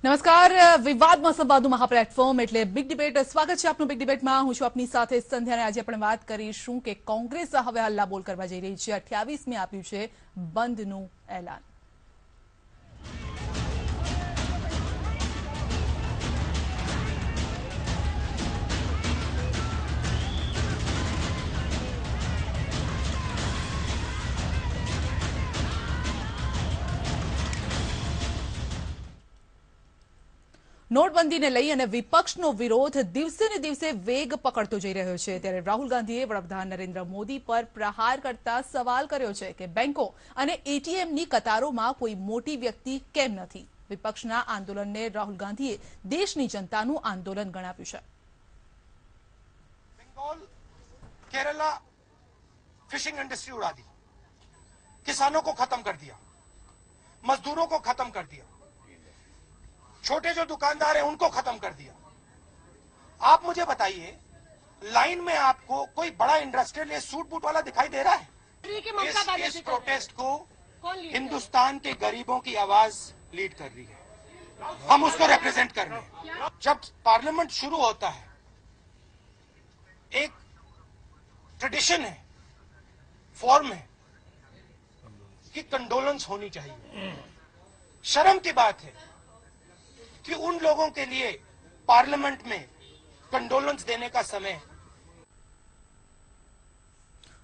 નમસ્કાર, વિવાદમાં સંવાદનું મહાપ્લેટફોર્મ એટલે બિગ ડિબેટ. સ્વાગત છે આપનું બિગ ડિબેટમાં. હું છું આપની સાથે સંધ્યાને. આજે આપણે વાત કરીશું કે કોંગ્રેસ હવે હલ્લાબોલ કરવા જઈ રહી છે. 28મી આપ્યું છે બંધનું એલાન. નોટબંધીને લઈ અને વિપક્ષનો વિરોધ દિવસે ને દિવસે વેગ પકડતો જઈ રહ્યો છે. ત્યારે રાહુલ ગાંધીએ વડાપ્રધાન નરેન્દ્ર મોદી પર પ્રહાર કરતા સવાલ કર્યો છે કે બેંકો અને એટીએમની કતારોમાં કોઈ મોટી વ્યક્તિ કેમ નથી. વિપક્ષના આંદોલનને રાહુલ ગાંધીએ દેશની જનતાનું આંદોલન ગણાવ્યું છે. बंगाल केरला फिशिंग इंडस्ट्री उड़ा दी, किसानों को खत्म कर दिया, मजदूरों को खत्म कर दिया, छोटे जो दुकानदार हैं उनको खत्म कर दिया. आप मुझे बताइए, लाइन में आपको कोई बड़ा इंडस्ट्रियल सूट बूट वाला दिखाई दे रहा है? इस प्रोटेस्ट को हिंदुस्तान के गरीबों की आवाज लीड कर रही है. हम उसको रिप्रेजेंट कर रहे हैं. जब पार्लियामेंट शुरू होता है, एक ट्रेडिशन है, फॉर्म है कि कंडोलेंस होनी चाहिए. शर्म की बात है कि उन लोगों के लिए पार्लियामेंट में कंडोलेंस देने का समय.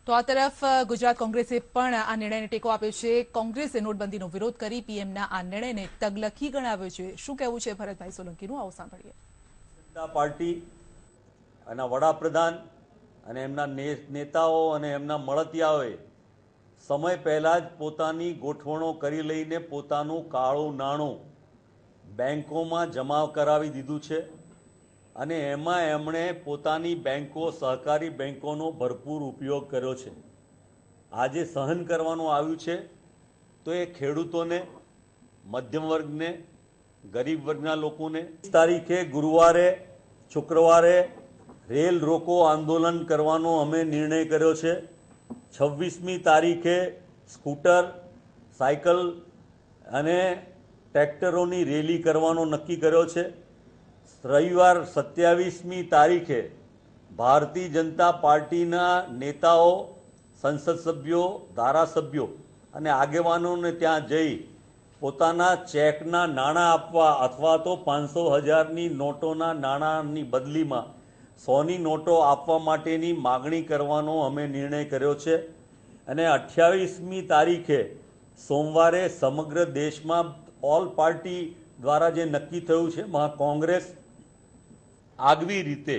તો આ તરફ ગુજરાત કોંગ્રેસે પણ આ નિર્ણયને ટેકો આપ્યો છે. કોંગ્રેસે નોટબંધીનો વિરોધ કરી પીએમના આ નિર્ણયને તગલખી ગણાવ્યો છે. શું કહેવું છે ભરતભાઈ સોલંકીનું, આવો સાંભળીએ. જનતા પાર્ટી અને વડાપ્રધાન અને એમના નેતાઓ અને એમના મળતિયાઓએ સમય પહેલા જ પોતાની ગોઠવણો કરી લઈને પોતાનું કાળું નાણું બેંકોમાં જમા કરાવી દીધું છે અને એમાં એમણે પોતાની બેંકો, સહકારી બેંકોનો ભરપૂર ઉપયોગ કર્યો છે. આજે સહન કરવાનું આવ્યું છે તો એ ખેડૂતોને, મધ્યમ વર્ગને, ગરીબ વર્ગના લોકોને. તારીખે ગુરુવારે, શુક્રવારે રેલ રોકો આંદોલન કરવાનો અમે નિર્ણય કર્યો છે. 26મી તારીખે સ્કૂટર, સાયકલ અને ટ્રેક્ટરોની રેલી કરવાનો નક્કી કર્યો છે. રવિવાર 27મી તારીખે ભારતીય જનતા પાર્ટીના નેતાઓ, સંસદ સભ્યો, ધારાસભ્યો અને આગેવાનોને ત્યાં જઈ પોતાના ચેકના નાણાં આપવા અથવા તો 500,000ની નોટોના નાણાંની બદલીમાં 100ની નોટો આપવા માટેની માગણી કરવાનો અમે નિર્ણય કર્યો છે. અને 28મી તારીખે સોમવારે સમગ્ર દેશમાં ઓલ પાર્ટી દ્વારા જે નક્કી થયું છે, કોંગ્રેસ આગવી રીતે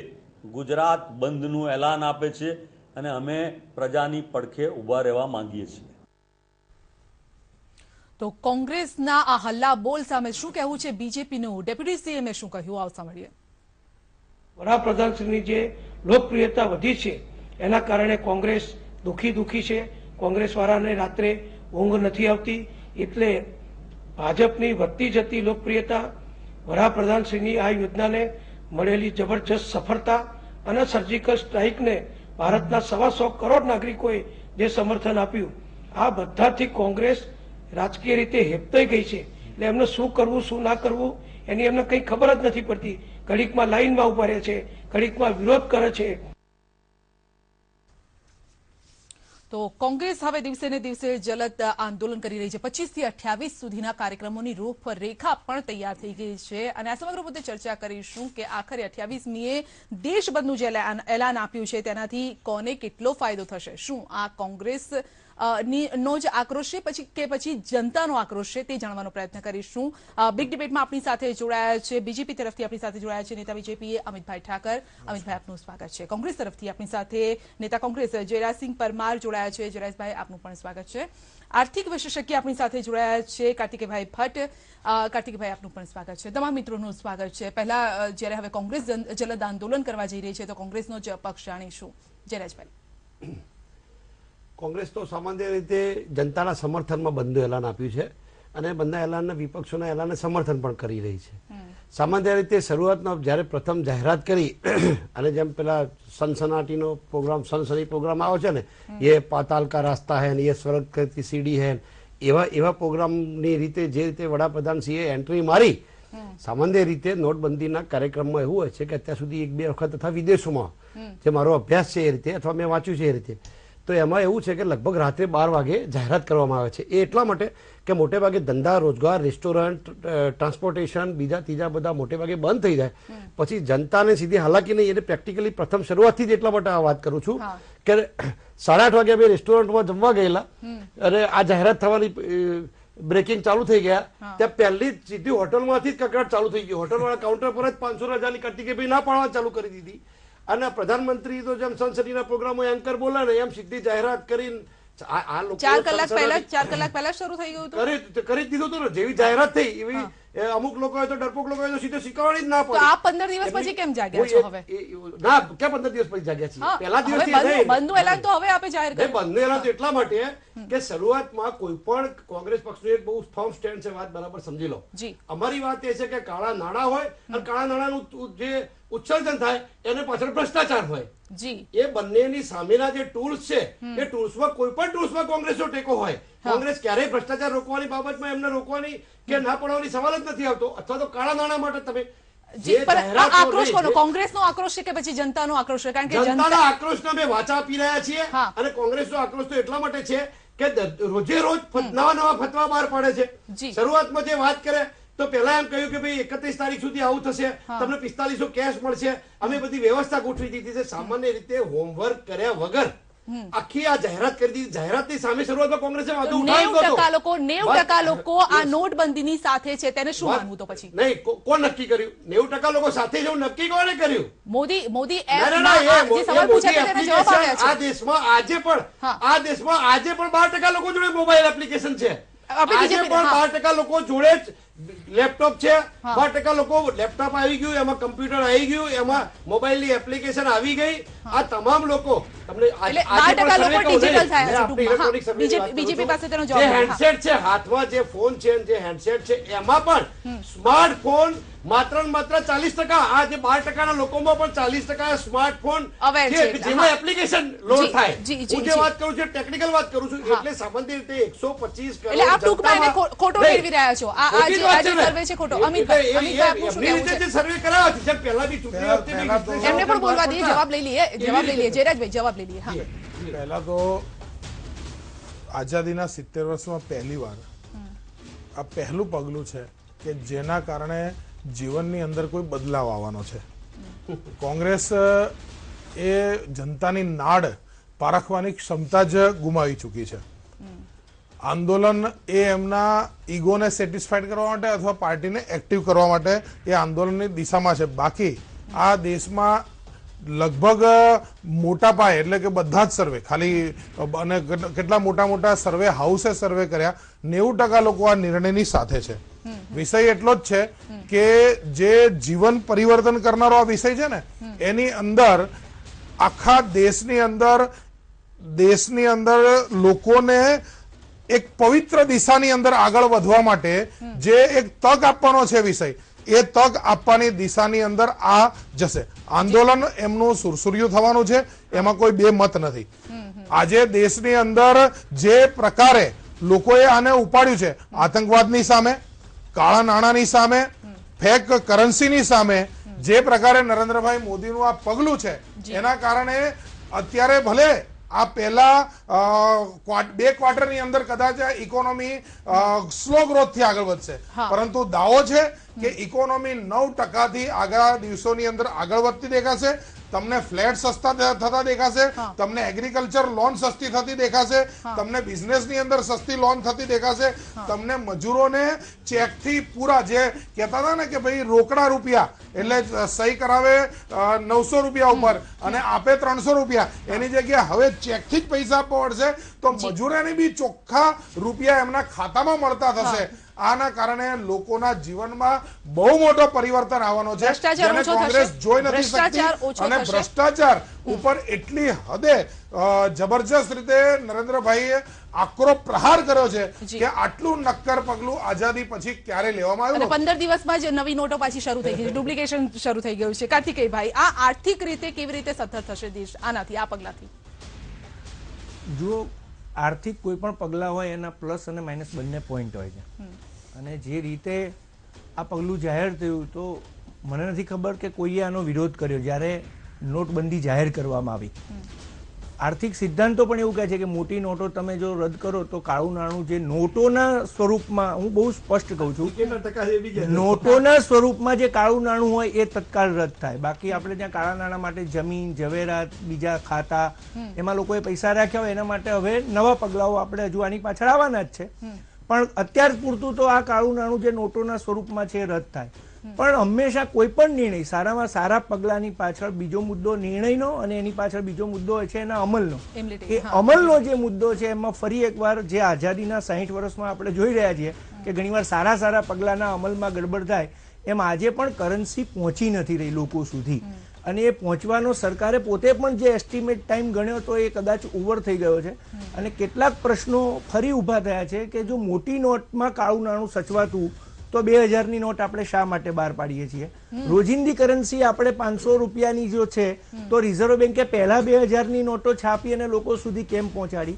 ગુજરાત બંધનું એલાન આપે છે અને અમે પ્રજાની પડખે ઊભા રહેવા માંગીએ છીએ. તો કોંગ્રેસના આ હલ્લા બોલ સામે શું કહેવું છે બીજેપીનું? ડેપ્યુટી સીએમએ શું કહ્યું, આવો સાંભળીએ. વડાપ્રધાનશ્રીની જે લોકપ્રિયતા વધી છે એના કારણે કોંગ્રેસ દુખી છે. કોંગ્રેસ વાળાને રાત્રે ઊંઘ નથી આવતી. એટલે ભાજપની વધતી જતી લોકપ્રિયતા, વડાપ્રધાનશ્રીની આ યોજનાને મળેલી જબરજસ્ત સફળતા અને સર્જિકલ સ્ટ્રાઇકને ભારતના 125 કરોડ નાગરિકોએ જે સમર્થન આપ્યું, આ બધાથી કોંગ્રેસ રાજકીય રીતે હેપતાઈ ગઈ છે. એટલે એમને શું કરવું, શું ના કરવું એની એમને કંઈ ખબર જ નથી પડતી. ઘડીકમાં લાઈનમાં ઉભા રહે છે, ઘડીકમાં વિરોધ કરે છે. તો કોંગ્રેસ હવે દિવસે ને દિવસે જલદ આંદોલન કરી રહી છે. 25 થી 28 સુધીના કાર્યક્રમોની રૂપરેખા પણ તૈયાર થઈ ગઈ છે અને આ સમગ્ર મુદ્દે ચર્ચા કરીશું કે આખરે 28મીએ દેશબંધનું જે એલાન આપ્યું છે તેનાથી કોને કેટલો ફાયદો થશે. શું આ કોંગ્રેસ નો જ આક્રોશ છે કે પછી જનતાનો આક્રોશ છે, તે જાણવાનો પ્રયત્ન કરીશું. બિગ ડિબેટમાં આપણી સાથે જોડાયા છે બીજેપી તરફથી આપણી સાથે જોડાયા છે નેતા બીજેપી અમિતભાઈ ઠાકર. અમિતભાઈ, આપનું સ્વાગત છે. કોંગ્રેસ તરફથી આપણી સાથે નેતા કોંગ્રેસ જયરાજસિંહ પરમાર જોડાયા છે. જયરાજભાઈ, આપનું પણ સ્વાગત છે. આર્થિક વિશેષજ્ઞ આપણી સાથે જોડાયા છે કાર્તિકેયભાઈ ભટ્ટ. કાર્તિકેયભાઈ, આપનું પણ સ્વાગત છે. તમામ મિત્રોનું સ્વાગત છે. પહેલા જ્યારે હવે કોંગ્રેસ જલદ આંદોલન કરવા જઈ રહી છે તો કોંગ્રેસનો જ પક્ષ જાણીશું. જયરાજભાઈ. કોંગ્રેસ તો સામાન્ય રીતે જનતાના સમર્થનમાં બંધનું એલાન આપ્યું છે અને બંધના એલાનના વિપક્ષોના એલાનને સમર્થન પણ કરી રહી છે. સામાન્ય રીતે શરૂઆતમાં જ્યારે પ્રથમ જાહેરાત કરી અને જેમ પેલા સનસનાટીનો પ્રોગ્રામ, સનસની પ્રોગ્રામ આવ્યો છે ને, એ પાતાલ કા રાસ્તા હે ને એ સ્વર્ગ કી સીડી હે, એવા પ્રોગ્રામની રીતે જે રીતે વડાપ્રધાનશ્રીએ એન્ટ્રી મારી સામાન્ય રીતે નોટબંધીના કાર્યક્રમમાં એવું હોય છે કે અત્યાર સુધી 1-2 વખત અથવા વિદેશોમાં જે મારો અભ્યાસ છે એ રીતે અથવા મેં વાંચ્યું છે એ રીતે, તો એમાં એવું છે કે લગભગ રાત્રે 12 વાગે જાહેરાત કરવામાં આવે છે. એ એટલા માટે કે મોટે ભાગે ધંધા રોજગાર, રેસ્ટોરન્ટ, ટ્રાન્સપોર્ટેશન, બીજા ત્રીજા બધા મોટે ભાગે બંધ થઈ જાય, પછી જનતાને સીધી હાલાકી નહીં. એટલે પ્રેક્ટિકલી પ્રથમ શરૂઆતથી જ એટલા માટે આ વાત કરું છું કે 8:30 વાગે અમે રેસ્ટોરન્ટમાં જમવા ગયેલા અને આ જાહેરાત થવાની બ્રેકિંગ ચાલુ થઈ ગયા, ત્યાં પહેલી સીધી હોટલમાંથી જ કકડાટ ચાલુ થઈ ગયો. હોટલવાળા કાઉન્ટર પર જ 500,000ની કટ્ટી કે ભાઈ ના પાડવા ચાલુ કરી દીધી. અને પ્રધાનમંત્રી તો જેમ સંસદીના પ્રોગ્રામો એન્કર બોલે ને એમ સીધી જાહેરાત કરીને આ લોકો 4 કલાક પહેલા શરૂ થઈ ગયું હતું, કરી દીધું હતું ને. જેવી જાહેરાત થઈ એવી અમુક લોકો હોય તો ડરપોક લોકો હોય તો સીધે શીખવાડી જ ના પડે. આ 15 દિવસ પછી કેમ જાગ્યા છો હવે? ના, કે 15 દિવસ પછી જાગ્યા છીએ. પહેલા દિવસથી બંધનું એલાન તો હવે આપે જાહેર કર્યું. બંધનું એલાન તો એટલા માટે કે શરૂઆતમાં કોઈ પણ કોંગ્રેસ પક્ષનું એક બહુ ફર્મ સ્ટેન્ડ છે, વાત બરાબર સમજી લો. અમારી વાત એ છે કે કાળા નાણાં હોય અને કાળા નાણાંનું જે ઉત્સર્જન થાય એને પાછળ ભ્રષ્ટાચાર હોય. એ બંનેની સામેના જે ટૂલ્સ છે એ ટૂલ્સમાં કોઈ પણ ટૂલ્સમાં કોંગ્રેસનો ટેકો હોય. કોંગ્રેસ ક્યારેય ભ્રષ્ટાચાર રોકવાની બાબતમાં એમને રોકવાની કે ના પડવાની સવાલ જ નથી આવતો. અથવા તો કાળા નાણાં માટે તમે કોંગ્રેસનો આક્રોશ છે કે પછી જનતાનો આક્રોશ છે? કારણ કે જનતાના આક્રોશને અમે વાચા આપી રહ્યા છીએ અને કોંગ્રેસનો આક્રોશ તો એટલા માટે છે કે રોજે રોજ નવા ફતવા બહાર પાડે છે. શરૂઆતમાં જે વાત કરે તો પેલા એમ કહ્યું કે ભાઈ 31 તારીખ સુધી આવું થશે, તમને 4500 કેશ મળશે. અમે બધી વ્યવસ્થા ગોઠવી દીધી છે. સામાન્ય રીતે હોમવર્ક કર્યા વગર આખી આ જાહેરાત કરી દીધી. જાહેરાતની સામે શરૂઆતમાં કોંગ્રેસે વાંધો ઉઠાવ્યો. 90% લોકો આ નોટબંધીની સાથે છે, તેને શું માનવું? તો પછી નહીં, કોણ નક્કી કર્યું? 90% લોકો સાથે જવું નક્કી કોણે કર્યું? મોદી સવાલ પૂછ્યા તેને જવાબ આપ્યા છે. આ દેશમાં આજે પણ 12% લોકો જોડે મોબાઈલ એપ્લિકેશન છે. આજે પણ 12% લોકો જોડે જ લેપટોપ છે. 12% લોકો લેપટોપ આવી ગયું, એમાં કમ્પ્યુટર આવી ગયું, એમાં મોબાઈલની એપ્લિકેશન આવી ગઈ. આ તમામ લોકો તમને બીજેપી પાસે તેનો જવાબ. જે હેન્ડસેટ છે, હાથમાં જે ફોન છે, જે હેન્ડસેટ છે, એમાં પણ સ્માર્ટફોન માત્ર 40%. આ જે 12%ના લોકોમાં પણ 40% સ્માર્ટફોન છે જેમાં એપ્લિકેશન લોડ થાય. હું જે વાત કરું છું ટેકનિકલ વાત કરું છું. એટલે સામાન્ય રીતે 125 કરોડ. એટલે આપ ટૂંકમાં એને ખોટો ફેરવી રહ્યા છો. આ જે સર્વે છે ખોટો. અમિતભાઈ આપનું શું કહેવું છે? સર્વે કરાવ્યો છે પહેલા બી ચૂંટણી વખતે એમને પણ બોલવા દઈએ, જવાબ લઈ લઈએ. જયરાજભાઈ જવાબ લઈ લઈએ. પહેલા તો આઝાદીના 70 વર્ષમાં પહેલી વાર આ પહેલું પગલું છે કે જેના કારણે જીવનની અંદર કોઈ બદલાવ આવવાનો છે. કોંગ્રેસ એ જનતાની નાડ પારખવાની ક્ષમતા જ ગુમાવી ચૂકી છે. આંદોલન એ એમના ઈગોને સેટિસ્ફાઈડ કરવા માટે અથવા પાર્ટીને એક્ટિવ કરવા માટે એ આંદોલનની દિશામાં છે. બાકી આ દેશમાં લગભગ મોટા પાયે એટલે કે બધા જ સર્વે ખાલી અને કેટલા મોટા સર્વે હાઉસે સર્વે કર્યા 90% લોકો આ નિર્ણયની સાથે છે. વિષય એટલો જ છે કે જે જીવન પરિવર્તન કરનારો આ વિષય છે ને એની અંદર આખા દેશની અંદર લોકોને એક પવિત્ર દિશાની અંદર આગળ વધવા માટે જે એક તક આપવાનો છે વિષય, એ તક આપવાની દિશાની અંદર આ જશે. આંદોલન એમનું સુરસુર્યું થવાનું છે, એમાં કોઈ બે મત નથી. આજે દેશની અંદર જે પ્રકારે લોકોએ આને ઉપાડ્યું છે, આતંકવાદની સામે, કાળા નાણાંની સામે, ફેક કરન્સીની સામે, જે પ્રકારે નરેન્દ્રભાઈ મોદીનું આ પગલું છે, એના કારણે અત્યારે ભલે આ પહેલા 2 ક્વાર્ટરની અંદર કદાચ ઇકોનોમી સ્લો ગ્રોથ થી આગળ વધશે, પરંતુ દાવો છે કે ઇકોનોમી 9% થી આગળ દિવસોની અંદર આગળ વધતી દેખાશે. તમને ફ્લેટ સસ્તા થતા દેખાશે, તમને એગ્રીકલ્ચર લોન સસ્તી થતી દેખાશે, તમને બિઝનેસની અંદર સસ્તી લોન થતી દેખાશે, તમને મજૂરોને ચેકથી પૂરા જે કહેતા હતા ને કે ભાઈ રોકડા રૂપિયા એટલે સહી કરાવે 900 રૂપિયા ઉપર અને આપે 300 રૂપિયા, એની જગ્યાએ હવે ચેકથી જ પૈસા આપવા પડશે. તો મજૂરોને બી ચોખ્ખા રૂપિયા એમના ખાતામાં મળતા થશે. આના કારણે લોકોના જીવનમાં બહુ મોટો પરિવર્તન આવવાનો છે, જેને કોંગ્રેસ જોઈ નથી શકતી. અને ભ્રષ્ટાચાર ઉપર એટલી હદે જબરજસ્ત રીતે નરેન્દ્રભાઈએ આકરો પ્રહાર કર્યો છે કે આટલું નક્કર પગલું આઝાદી પછી ક્યારે લેવામાં આવ્યું. 15 દિવસમાં જ નવી નોટો પાછી શરૂ થઈ ગઈ, ડુપ્લિકેશન શરૂ થઈ ગયું છે. કાર્તિકેયભાઈ, આ આર્થિક રીતે કેવી રીતે સદ્ધર થશે દેશ આનાથી, આ પગલાથી? જો આર્થિક કોઈ પણ પગલા હોય એના પ્લસ અને માઇનસ બંને પોઈન્ટ હોય છે. અને જે રીતે આ પગલું જાહેર થયું તો મને નથી ખબર કે કોઈએ આનો વિરોધ કર્યો જ્યારે નોટબંધી જાહેર કરવામાં આવી. આર્થિક સિદ્ધાંતો પણ એવું કહે છે કે મોટી નોટો તમે જો રદ કરો તો કાળું નાણું જે નોટોના સ્વરૂપમાં, હું બહુ સ્પષ્ટ કહું છું, નોટોના સ્વરૂપમાં જે કાળું નાણું હોય એ તત્કાળ રદ થાય. બાકી આપણે ત્યાં કાળા નાણાં માટે જમીન, જવેરાત, બીજા ખાતા, એમાં લોકોએ પૈસા રાખ્યા હોય એના માટે હવે નવા પગલાઓ આપણે હજુ આની પાછળ આવવાના જ છે. પણ અત્યાર પૂરતું તો આ કાળું નાણું જે નોટોના સ્વરૂપમાં છે એ રદ થાય. પણ હંમેશા કોઈ પણ નિર્ણય, સારામાં સારા પગલાની પાછળ બીજો મુદ્દો નિર્ણયનો અને એની પાછળ બીજો મુદ્દો હોય છે એના અમલનો. એ અમલનો જે મુદ્દો છે એમાં ફરી એકવાર જે આઝાદીના 60 વર્ષમાં આપણે જોઈ રહ્યા છીએ કે ઘણીવાર સારા સારા પગલાના અમલમાં ગડબડ થાય, એમ આજે પણ કરન્સી પહોંચી નથી રહી લોકો સુધી. અને એ પહોંચવાનો સરકારે પોતે પણ જે એસ્ટિમેટ ટાઈમ ગણ્યો તો એ કદાચ ઓવર થઈ ગયો છે. અને કેટલાક પ્રશ્નો ફરી ઊભા થયા છે કે જો મોટી નોટમાં કાળું નાણું સચવાતું તો 2000ની નોટ આપણે શા માટે બહાર પાડીએ છીએ? રોજિંદી કરન્સી આપણે 500 રૂપિયાની જો છે તો રિઝર્વ બેન્કે પહેલા 2000ની નોટો છાપી અને લોકો સુધી કેમ પહોંચાડી?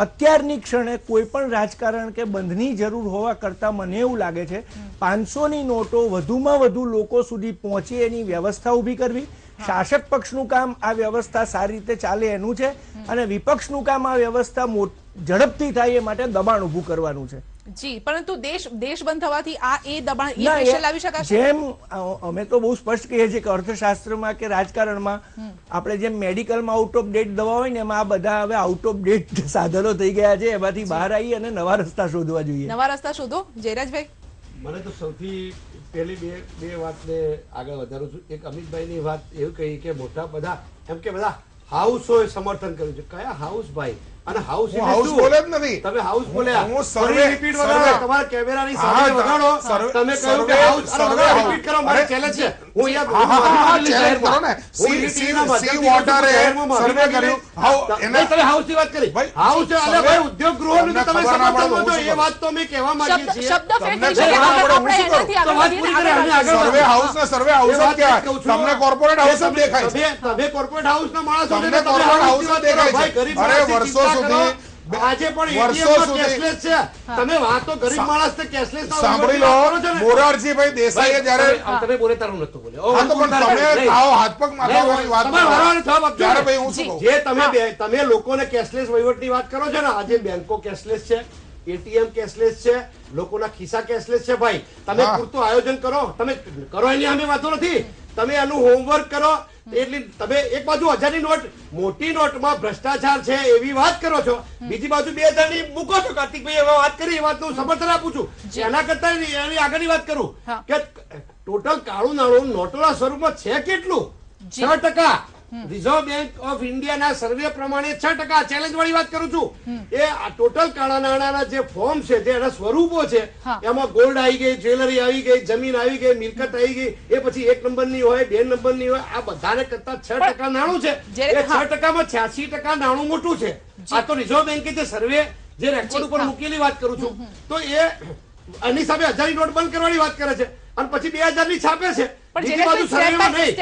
અત્યારની ક્ષણે કોઈ પણ રાજકારણ કે બંધની જરૂર હોવા કરતા મને એવું લાગે છે 500ની નોટો વધુમાં વધુ લોકો સુધી પહોંચે એની વ્યવસ્થા ઊભી કરવી. શાસક પક્ષનું કામ આ વ્યવસ્થા સારી રીતે ચાલે એનું છે અને વિપક્ષનું કામ આ વ્યવસ્થા ઝડપથી થાય એ માટે દબાણ ઊભું કરવાનું છે. જી, પરંતુ દેશ બંધ થવાથી આ એ દબાણ એ પ્રેશર લાવી શકાશે? જેમ અમે તો બહુ સ્પષ્ટ કહીએ છીએ કે અર્થશાસ્ત્રમાં કે રાજકારણમાં આપણે જેમ મેડિકલમાં આઉટ ઓફ ડેટ દવા હોય ને એમાં આ બધા હવે આઉટ ઓફ ડેટ સાધનો થઈ ગયા છે. એમાંથી બહાર આવી અને નવા રસ્તા શોધવા જોઈએ. નવા રસ્તા શોધો. જયરાજભાઈ, મને તો સૌથી પહેલી બે વાતને આગળ વધારું છું. એક અમિતભાઈની વાત એવું કહી કે મોટા બધા એમ કે બધા હાઉસોએ સમર્થન કર્યું છે. કયા હાઉસ ભાઈ? અને હાઉસ બોલે જ નથી. તમે હાઉસ બોલ્યા. હું સર્વે રિપીટ વગાડો, તમારા કેમેરાની સામે વગાડો. તમે કહ્યું કે હાઉસ રિપીટ કરો. મારે ચેલેન્જ છે. હું ચેલેન્જ કરો ને. સી વોટરે સર્વે કર્યું. તમે હાઉસ ની વાત કરી. હાઉસ અલે ભાઈ ઉદ્યોગ ગૃહોનું તો તમે સમર્થન કરો. એ વાત તો અમે કહેવા માંગીએ છીએ. શબ્દ ફેરફાર સર્વે હાઉસ ને સર્વે હાઉસ જ કહેવાય. તમને કોર્પોરેટ હાઉસ જ દેખાય છે. તમે કોર્પોરેટ હાઉસ ના માણસો તમને કોર્પોરેટ હાઉસ જ દેખાય છે. અરે વર્ષો આજે પણ કેશલેસ છે. તમે વાતો ગરીબ માણસ ને કેશલેસ સાંભળી લો. મોરારજીભાઈ દેસાઈએ જયારે તમે બોલે તારું નતું બોલે. તમે આવો હાથ પગ માથાની વાત ત્યારે ભાઈ હું શું કહું? જે તમે લોકોને કેશલેસ વહીવટની વાત કરો છો ને, આજે બેંકો કેશલેસ છે, એટીએમ કેશલેસ છે, લોકોના ખિસ્સા કેશલેસ છે. ભાઈ તમે પૂરતું આયોજન કરો. તમે કરો એની અમે વાતો નથી. તમે એનું હોમવર્ક કરો. એટલે તમે એક બાજુ 1000ની નોટ, મોટી નોટમાં ભ્રષ્ટાચાર છે એવી વાત કરો છો, બીજી બાજુ 2000ની મૂકો છો. કાર્તિકભાઈ એવા વાત કરી, એ વાતનું સમર્થન આપું છું. એના કરતા એની આગળની વાત કરું કે ટોટલ કાળું નાણું નોટોના સ્વરૂપમાં છે કેટલું? 6%. રિઝર્વ બેંક ઓફ ઇન્ડિયાના સર્વે પ્રમાણે 6%. ચેલેન્જ વાળી વાત કરું છું. એ ટોટલ કાળા નાણાંના જે ફોર્મ છે, જે એના સ્વરૂપો છે, એમાં ગોલ્ડ આવી ગઈ, જ્વેલરી આવી ગઈ, જમીન આવી ગઈ, મિલકત આવી ગઈ. એ પછી 1 નંબરની હોય, 2 નંબરની હોય. આ બધાને કરતા 6% નાણું છે. એ 6%માં 86% નાણું મોટું છે. આ તો રિઝર્વ બેંકે જે સર્વે જે રેકોર્ડ ઉપર મૂકેલી વાત કરું છું. તો એ એની સામે 1000ની નોટ બંધ કરવાની વાત કરે છે અને પછી 2000ની છાપે છે. બીજી બાજુ સર્વેમાં નહીં.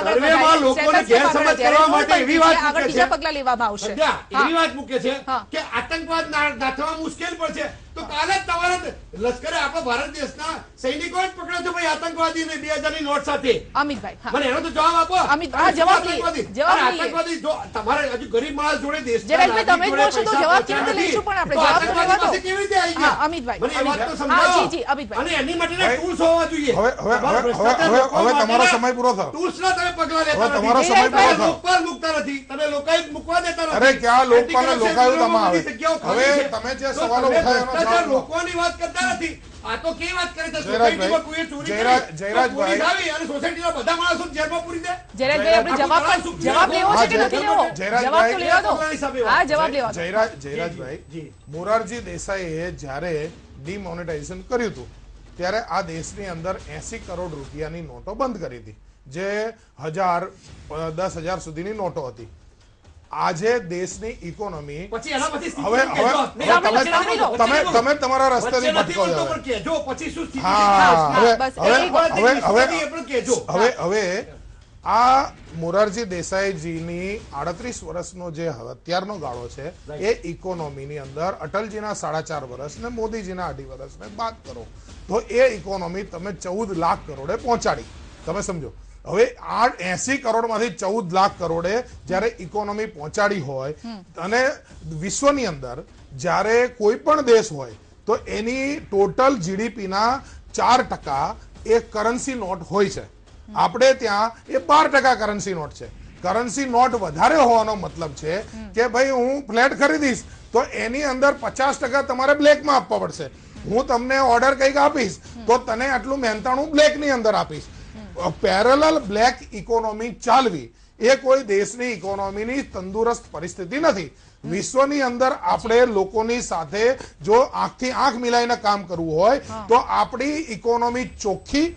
સર્વેમાં લોકોને ગેરસમજ કરવા માટે એવી વાત મૂકે છે, પગલા લેવામાં આવશે. એવી વાત મૂકે છે કે આતંકવાદ નાથવા મુશ્કેલ પડશે. તો કાલે જ તમારા લશ્કરે આપણા ભારત દેશના સૈનિકો જ પકડ્યો છે ભાઈ આતંકવાદી 2000ની નોટ સાથે. અમિતભાઈ, મને એનો તો જવાબ આપો. આતંકવાદી જો તમારે હજુ ગરીબ માણસ જોડે દેશના તમે બોલશો તો જવાબ કેવી રીતે લઈશું? પણ આપણે આતંકવાદી પાસે કેવી રીતે આવી ગયા? અમિતભાઈ, મને એ વાત તો સમજાવો. જી અમિતભાઈ, અને એની માટેના ટૂલ્સ હોવા જોઈએ. હવે તમારો સમય પૂરો થયો. ટૂલ્સના તમે પગલા લેતા નથી. તમારો સમય પૂરો થયો. લોકપાલ મૂકતા નથી. તમે લોકાયુક્ત મૂકવા દેતા નથી. અરે ક્યાં લોકપાલ લોકાયુક્તમાં આવે? હવે તમે જે સવાલો ઉઠાવ્યો લોકોની વાત કરતા નથી. આ તો કેવી વાત કરે છે? સોસાયટીમાં કોઈ ચોરી જયરાજભાઈ આવી અને સોસાયટીના બધા માણસો જેલમાં પૂરી દે. જયરાજભાઈ, આપણે જવાબ લેવો છે કે નથી લેવો? જવાબ તો લેવા દો. હા, જવાબ લેવા દો. જયરાજભાઈ, મોરારજી દેસાઈએ જ્યારે ડિમોનેટાઇઝેશન કર્યું હતું ત્યારે આ દેશની અંદર 80 કરોડ રૂપિયાની નોટો બંધ કરી હતી, જે 1000, 10,000 સુધીની નોટો હતી. આજે દેશની ઇકોનોમી હવે તમે તમારા રસ્તેથી ભટકો છો. હવે આ મોરારજી દેસાઈજીની 38 વર્ષનો જે અત્યારનો ગાળો છે એ ઇકોનોમીની અંદર અટલજીના 4.5 વર્ષ ને મોદીજીના 2.5 વર્ષને બાદ કરો તો એ ઇકોનોમી તમે 14 લાખ કરોડે પહોંચાડી. તમે સમજો, હવે આ 80 કરોડમાંથી 14 લાખ કરોડે જ્યારે ઇકોનોમી પહોંચાડી હોય, અને વિશ્વની અંદર જ્યારે કોઈ પણ દેશ હોય તો એની ટોટલ જીડીપીના 4% એ કરન્સી નોટ હોય છે. આપણે ત્યાં એ 12% કરન્સી નોટ છે. કરન્સી નોટ વધારે હોવાનો મતલબ છે કે ભાઈ હું ફ્લેટ ખરીદીશ તો એની અંદર 50% તમારે બ્લેકમાં આપવા પડશે. હું તમને ઓર્ડર કંઈક આપીશ તો તને આટલું મહેનતાણું બ્લેકની અંદર આપીશ. પેરેલલ બ્લેક ઇકોનોમી ચાલવી એ કોઈ દેશની ઇકોનોમીની તંદુરસ્ત પરિસ્થિતિ નથી. વિશ્વની અંદર આપણે લોકોની સાથે જો આંખથી આંખ મિલાઈને કામ કરવું હોય તો આપણી ઇકોનોમી ચોખ્ખી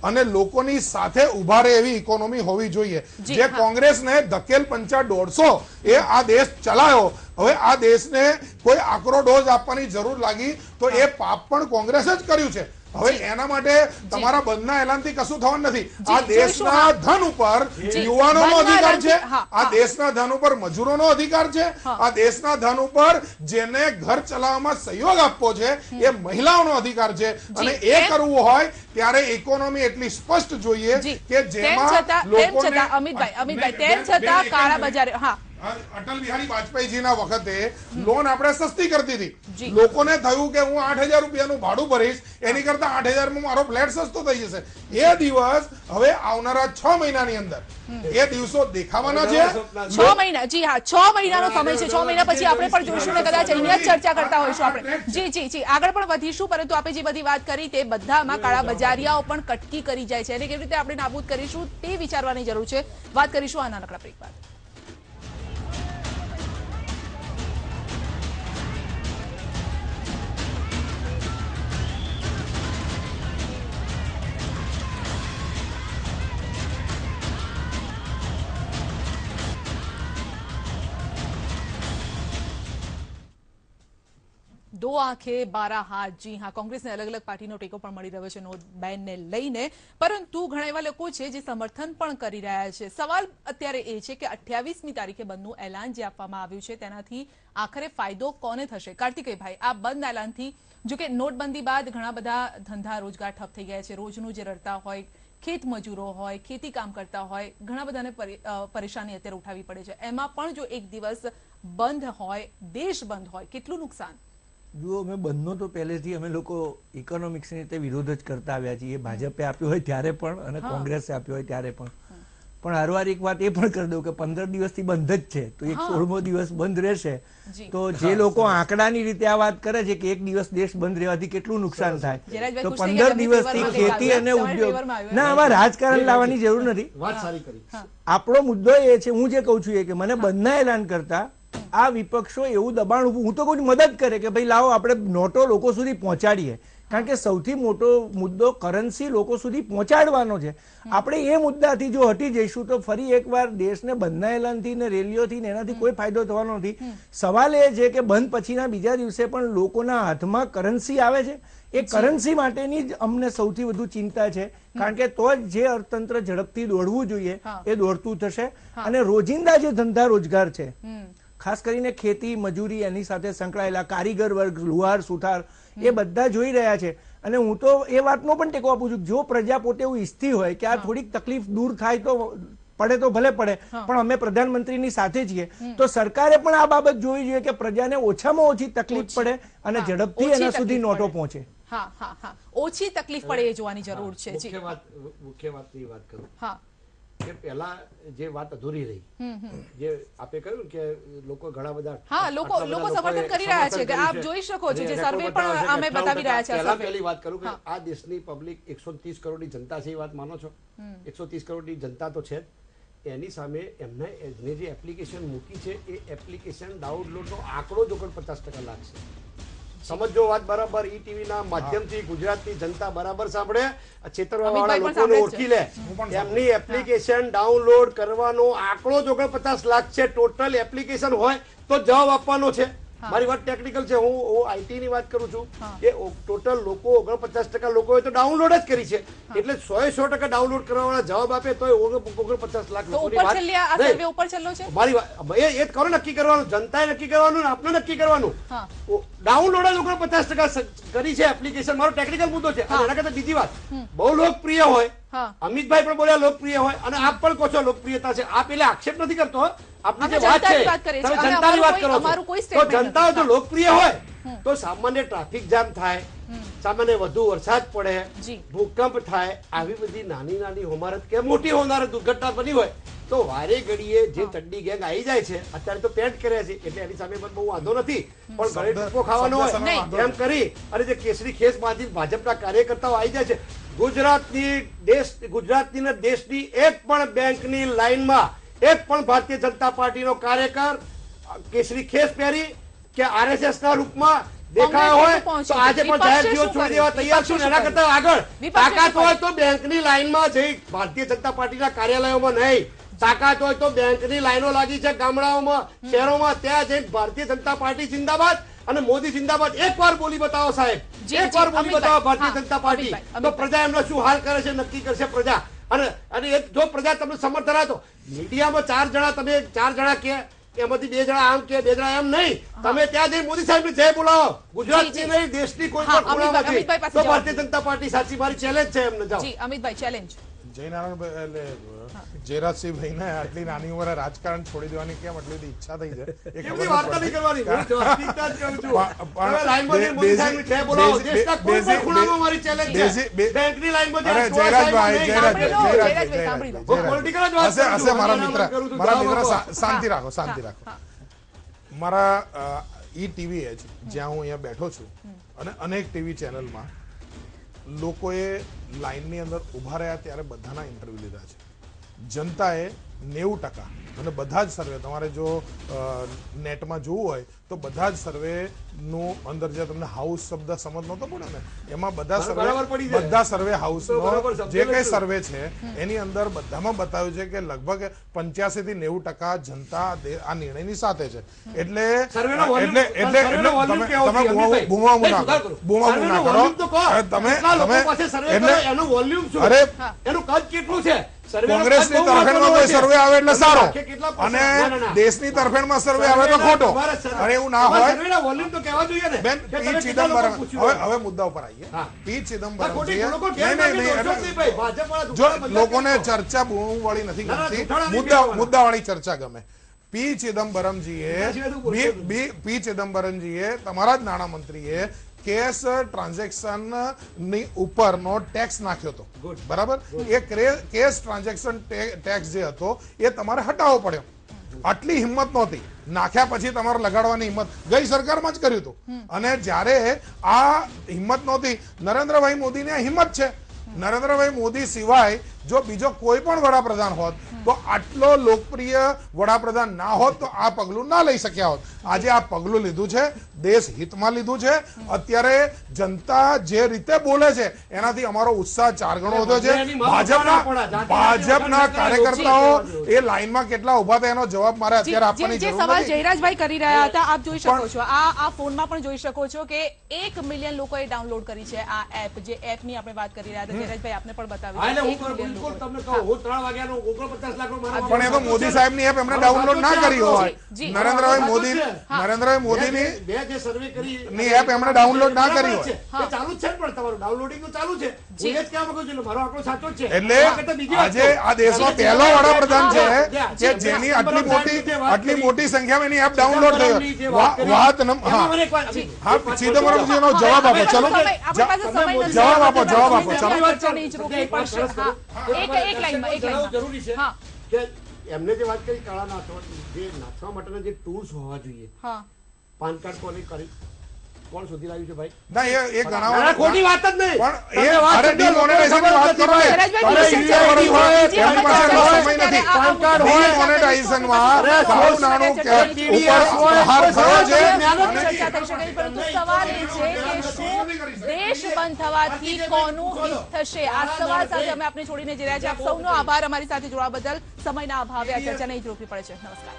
અને લોકોની સાથે ઉભા રહે એવી ઇકોનોમી હોવી જોઈએ. જે કોંગ્રેસને ધકેલ પંચા 150 એ આ દેશ ચલાયો, હવે આ દેશને કોઈ આકરો ડોઝ આપવાની જરૂર લાગી તો એ પાપ પણ કોંગ્રેસે જ કર્યું છે. હવે એના માટે તમારા બંધના એલાનથી કશું થવાનું નથી. આ દેશના ધન ઉપર યુવાનોનો અધિકાર છે, આ દેશના ધન ઉપર મજૂરોનો અધિકાર છે, આ દેશના ધન ઉપર જેને ઘર ચલાવવામાં સહયોગ આપવો છે એ મહિલાઓનો અધિકાર છે. અને એ કરવું હોય ત્યારે ઇકોનોમી એટલી સ્પષ્ટ જોઈએ કે જેમાં લોકોને અમિતભાઈ તેમ છતાં કાળા બજાર અટલ બિહારી વાજપેયીજીના વખતે લોન આપણે સસ્તી કરતી હતી. લોકોને થયું કે હું 8,000 રૂપિયાનું ભાડું ભરીશ, એની કરતા 8,000 માં મારો ફ્લેટ સસ્તો થઈ જશે. એ દિવસ હવે આવનારા 6 મહિનાની અંદર એ દિવસો દેખાવાના છે. 6 મહિના, જી હા, 6 મહિનાનો સમય છે. 6 મહિના પછી આપણે પણ જોઈશું ને કદાચ અહીંયા જ ચર્ચા કરતા હોઈશું આપણે. જી આગળ પણ વધીશું, પરંતુ આપણે જે બધી વાત કરી તે બધામાં કાળા બજારિયાઓ પણ કટકી કરી જાય છે, અને કેવી રીતે આપણે નાબૂદ કરીશું તે વિચારવાની જરૂર છે. વાત કરીશું આ નાનકડા બ્રેક બાદ. दो आंखें 12 हाथ. जी हाँ, कांग्रेसને અલગ અલગ પાર્ટીનો ટેકો પણ મળી રહ્યો છે નોટ બેનને લઈને, પરંતુ ઘણા એવા લોકો છે જે સમર્થન પણ કરી રહ્યા છે. સવાલ અત્યારે એ છે કે 28મી તારીખે બંધનું એલાન જે આપવામાં આવ્યું છે તેનાથી આખરે ફાયદો કોને થશે? કાર્તિકેયભાઈ, આ બંધ એલાનથી, જો કે નોટબંધી બાદ ઘણા બધા ધંધા રોજગાર ઠપ થઈ ગયા છે. રોજનું જે રડતા હોય, ખેત મજૂરો હોય, ખેતી કામ કરતા હોય, ઘણા બધાને પરેશાની અત્યારે ઉઠાવવી પડે છે. એમાં પણ જો એક દિવસ બંધ હોય, દેશ બંધ હોય, કેટલું નુકસાન? જુઓ, અમે બંધનો તો પહેલેથી અમે લોકો ઇકોનોમિક્સની રીતે વિરોધ જ કરતા આવ્યા છીએ. ભાજપે આપ્યો હોય ત્યારે પણ અને કોંગ્રેસે આપ્યો હોય ત્યારે પણ. પણ હરવાર એક વાત એ પણ કરી દઉં કે 15 દિવસથી બંધ જ છે, તો એક 16મો દિવસ બંધ રહેશે. તો જે લોકો આંકડાની રીતે આ વાત કરે છે કે એક દિવસ દેશ બંધ રહેવાથી કેટલું નુકસાન થાય, તો 15 દિવસથી ખેતી અને ઉદ્યોગ ના, આમાં રાજકારણ લાવવાની જરૂર નથી. આપણો મુદ્દો એ છે, હું જે કહું છું એ કે મને બંધના એલાન કરતા આ વિપક્ષો એવું દબાણ, હું તો કહું મદદ કરે કે ભાઈ લાવો આપણે નોટો લોકો સુધી પહોંચાડીએ, કારણ કે સૌથી મોટો મુદ્દો કરન્સી લોકો સુધી પહોંચાડવાનો છે. આપણે એ મુદ્દાથી જો હટી જઈશું તો ફરી એકવાર દેશને બંધના એલાનથી ને રેલીઓથી ને એનાથી કોઈ ફાયદો થવાનો નથી. સવાલ એ છે કે બંધ પછીના બીજા દિવસે પણ લોકોના હાથમાં કરન્સી આવે છે. એ કરન્સી માટેની જ અમને સૌથી વધુ ચિંતા છે, કારણ કે તો જ જે અર્થતંત્ર ઝડપથી દોડવું જોઈએ એ દોડતું થશે. અને રોજિંદા જે ધંધા રોજગાર છે, ખાસ કરીને ખેતી મજૂરી, એની સાથે સંકળાયેલા કારીગર વર્ગ, લુહાર સુથાર, એ બધા જોઈ રહ્યા છે. અને હું તો એ વાતનો પણ ટેકો આપું છું, જો પ્રજા પોતે એવું ઈચ્છતી હોય કે આ થોડીક તકલીફ દૂર થાય તો પડે તો ભલે પડે, પણ અમે પ્રધાનમંત્રીની સાથે છીએ, તો સરકારે પણ આ બાબત જોવી જોઈએ કે પ્રજાને ઓછામાં ઓછી તકલીફ પડે અને ઝડપથી એના સુધી નોટો પહોંચે. ઓછી તકલીફ પડે એ જોવાની જરૂર છે. મુખ્ય વાતની વાત કરું કે પહેલા જે વાત અધૂરી રહી, જે આપે કહ્યું કે લોકો ઘણા બધા લોકો સમર્થન કરી રહ્યા છે, કે આપ જોઈ શકો છો જે સર્વે પણ અમે બતાવી રહ્યા છે. પહેલી વાત કરું કે આ દેશની પબ્લિક 130 કરોડની જનતા છે, એ વાત માનો છો? 130 કરોડની જનતા તો છે. એની સામે એમને જે એપ્લિકેશન મૂકી છે એ એપ્લિકેશન ડાઉનલોડનો આંકડો જો 50% લાગશે. સમજો વાત બરાબર. ઈટીવી ના માધ્યમથી ગુજરાતની જનતા બરાબર સાંભળે, છેતરવાવાળા લોકોને ઓળખી લે. એમની એપ્લિકેશન ડાઉનલોડ કરવાનો આંકડો જો 50 લાખ છે, ટોટલ એપ્લિકેશન હોય તો જવાબ આપવાનો છે. મારી વાત ટેકનિકલ છે, હું આઈટી ની વાત કરું છું કે ટોટલ લોકો 49% લોકો તો ડાઉનલોડ જ કરી છે, એટલે 100% ડાઉનલોડ કરવાવાળા જવાબ આપે તો 49 લાખ લોકોની વાત મારી વાત એ જ કરો, નક્કી કરવાનું, જનતાએ નક્કી કરવાનું, આપણે નક્કી કરવાનું. ડાઉનલોડ જ 49% કરી છે એપ્લિકેશન. મારો ટેકનિકલ મુદ્દો છે. એના કરતા બીજી વાત, બહુ લોકપ્રિય હોય, અમિતભાઈ પણ બોલ્યા લોકપ્રિય હોય, અને આપ પણ કહો છો લોકપ્રિયતા છે. આપ એટલે આક્ષેપ નથી કરતો, આપની જે વાત છે તમે જનતાની વાત કરો છો, તો જનતા જો લોકપ્રિય હોય તો સામાન્ય ટ્રાફિક જામ થાય, સામાન્ય વધુ વરસાદ પડે, ભૂકંપ થાય, આવી બધી નાની નાની હોમારત કે મોટી હોનારત દુર્ઘટના બની હોય તો વારે ઘડીએ જે ચડ્ડી ગેંગ આવી જાય છે, અત્યારે તો પેન્ટ કર્યા છે એટલે એની સામે પણ બહુ વાંધો નથી, પણ ઘરે ટૂંકો ખાવાનો હોય એમ કરી અને જે કેસરી ખેસ માંથી ભાજપના કાર્યકર્તાઓ આવી જાય છે. ગુજરાતની ને દેશની એક પણ બેંકની લાઈનમાં એક પણ ભારતીય જનતા પાર્ટીનો કાર્યકર કેસરી ખેસ પહેરી કે આરએસએસ ના રૂપમાં દેખાયો હોય તો આજે પણ જાહેર જીવન છોડી દેવા તૈયાર છું. એના કરતા આગળ તાકાત હોય તો બેંકની લાઈનમાં જઈ, ભારતીય જનતા પાર્ટીના કાર્યાલયોમાં નહીં, તાકાત હોય તો બેંકની લાઈનો લાગી છે ગામડાઓમાં, શહેરોમાં, ત્યાં જઈને ભારતીય જનતા પાર્ટી જિંદાબાદ અને મોદી જિંદાબાદ એકવાર બોલી બતાવો સાહેબ, એકવાર બોલી બતાવો ભારતીય જનતા પાર્ટી, તો પ્રજા એમનો શું હાલ કરે છે નક્કી કરશે પ્રજા. અને જો પ્રજા તમને સમર્થન આપે તો મીડિયામાં 4 જણા કે એમાંથી 2 જણા આમ કે 2 જણા એમ નહીં, તમે ત્યાં જઈને મોદી સાહેબ જય બોલાવો, ગુજરાતની નહીં દેશની કોઈ પણ ખૂણામાંથી, તો ભારતીય જનતા પાર્ટી સાચી. મારી ચેલેન્જ છે એમને. જાઓ અમિતભાઈ, ચેલેન્જ. જયનારાયણ એટલે જયરાજસિંહભાઈ ને આટલી નાની ઉંમરે રાજકારણ છોડી દેવાની કેમ એટલી બધી ઈચ્છા થઈ છે એ ખબર વાર્તા નહીં કરવાની. મારા મિત્ર શાંતિ રાખો, શાંતિ રાખો. મારા ઈ ટીવી એજ જ્યાં હું અહીંયા બેઠો છું અને અનેક ટીવી ચેનલમાં લોકોએ લાઈનની અંદર ઉભા રહ્યા ત્યારે બધાના ઇન્ટરવ્યુ લીધા છે. જનતાએ 90% અને બધા જ સર્વે, તમારે જો નેટમાં જોવું હોય તો બધા જ સર્વે નું અંદર જે તમને હાઉસ શબ્દ સમજ નહોતો પડે ને, એમાં બધા સર્વે હાઉસ જે કઈ સર્વે છે એની અંદર બધામાં બતાવ્યું છે કે લગભગ 85 થી 90% જનતા આ નિર્ણયની સાથે છે. એટલે તમે બૂમાબૂ ના કરો, એનું કદ કેટલું છે? કોંગ્રેસની તરફેણમાં કોઈ સર્વે આવે એટલે સારો અને દેશની તરફેણમાં સર્વે આવે તો ખોટો, અને એવું ના હોય. બેન, પી ચિદમ્બરમ, હવે મુદ્દા ઉપર આવીએ. પી ચિદમ્બરમ જો લોકોને ચર્ચા વાળી નથી ગમતી, મુદ્દા વાળી ચર્ચા ગમે. પી ચિદમ્બરમજીએ તમારા જ નાણામંત્રીએ કેશ ટ્રાન્ઝેક્શન ની ઉપરનો ટેક્સ નાખ્યો હતો, બરાબર? એ કેશ ટ્રાન્ઝેક્શન ટેક્સ જે હતો એ તમારે હટાવવો પડ્યો. આટલી હિંમત નહોતી, નાખ્યા પછી તમારે લગાડવાની હિંમત ગઈ સરકારમાં જ કર્યું હતું. અને જ્યારે આ હિંમત નહોતી, નરેન્દ્રભાઈ મોદીની આ હિંમત છે. નરેન્દ્રભાઈ મોદી સિવાય જો બીજો કોઈ પણ વડાપ્રધાન હોત તો આટલો લોકપ્રિય વડાપ્રધાન ના હોત તો આ પગલું ના લઈ શક્યા હોત. આજે આ પગલું લીધું છે, દેશ હિતમાં લીધું છે. અત્યારે જનતા જે રીતે બોલે છે એનાથી અમારો ઉત્સાહ 4 ગણો વધ્યો છે. ભાજપના કાર્યકર્તાઓ એ લાઈનમાં કેટલા ઉભા હતા એનો જવાબ મારે અત્યારે આપવાની જરૂર નથી. સવાલ જયરાજભાઈ કરી રહ્યા હતા, આપ જોઈ શકો છો, આ ફોનમાં પણ જોઈ શકો છો કે 1 મિલિયન લોકોએ ડાઉનલોડ કરી છે આ એપ. જે એપની આપણે વાત કરી રહ્યા હતા, જયરાજભાઈ આપને પણ બતાવ્યું. પણ એ તો મોદી સાહેબ ની એપ એમને ડાઉનલોડ ના કરી હોય. નરેન્દ્રભાઈ મોદીની ની એપ એમને ડાઉનલોડ ના કરી હોય. ચાલુ જ છે, પણ તમારું ડાઉનલોડિંગ તો ચાલુ છે. હું એ જ કહેવા માંગુ છું, મારો આંકડો સાચો જ છે. એટલે આજે આ દેશનો પહેલો વડાપ્રધાન છે કે જેની આટલી મોટી સંખ્યામાં એની એપ ડાઉનલોડ થઈ. વાત હા, ચિદમ્બરમજી નો જવાબ આપો. ચલો જવાબ આપો. જરૂરી છે કે એમને જે વાત કરી કાળા નાથવા માટેના જે ટૂલ્સ હોવા જોઈએ, પાન કાર્ડ કોણ શોધી લાવ્યું છે ભાઈ? ના, એ ગણાવવા ખોટી વાત જ નહીં, પણ એ અરે ડિમોનેટાઇઝેશનની વાત કરો ને. તમે શિક્ષણ વર્ષ હોય એની પાસે સમય નથી. પાન કાર્ડ હોય ડિમોનેટાઇઝેશનમાં કાળું નાણું ઉપર પ્રહાર થયો છે. ચર્ચા થઈ શકે, પરંતુ સવાલ એ છે કે શું દેશ બંધ થવાથી કોનું હિત થશે? આ સવાલ સાથે અમે આપને છોડીને જઈ રહ્યા છીએ. આપ સૌનો આભાર અમારી સાથે જોડવા બદલ. સમયના અભાવે આ ચર્ચા નહીં રોકવી પડે છે. નમસ્કાર.